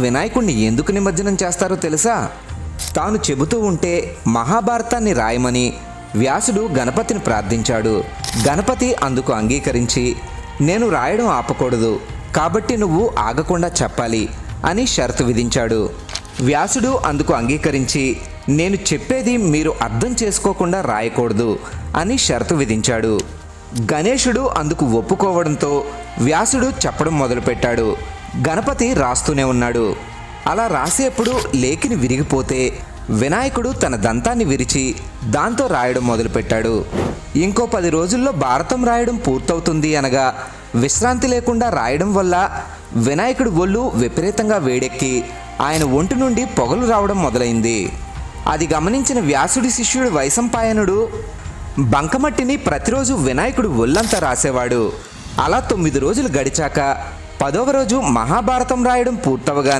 వినాయకుడిని ఎందుకు నిమజ్జనం చేస్తారో తెలుసా? తాను చెబుతూ ఉంటే మహాభారతాన్ని రాయమని వ్యాసుడు గణపతిని ప్రార్థించాడు. గణపతి అందుకు అంగీకరించి, నేను రాయడం ఆపకూడదు కాబట్టి నువ్వు ఆగకుండా చెప్పాలి అని షరతు విధించాడు. వ్యాసుడు అందుకు అంగీకరించి, నేను చెప్పేది మీరు అర్థం చేసుకోకుండా రాయకూడదు అని షరతు విధించాడు. గణేశుడు అందుకు ఒప్పుకోవడంతో వ్యాసుడు చెప్పడం మొదలుపెట్టాడు. గణపతి రాస్తూనే ఉన్నాడు. అలా రాసేప్పుడు లేఖిని విరిగిపోతే వినాయకుడు తన దంతాన్ని విరిచి దాంతో రాయడం మొదలుపెట్టాడు. ఇంకో 10 రోజుల్లో భారతం రాయడం పూర్తవుతుంది అనగా విశ్రాంతి లేకుండా రాయడం వల్ల వినాయకుడి ఒళ్ళు విపరీతంగా వేడెక్కి ఆయన ఒంటి నుండి పొగలు రావడం మొదలైంది. అది గమనించిన వ్యాసుడి శిష్యుడు వైశంపాయనుడు బంకమట్టిని ప్రతిరోజు వినాయకుడు ఒళ్ళంతా రాసేవాడు. అలా 9 రోజులు గడిచాక 10వ రోజు మహాభారతం రాయడం పూర్తవగానే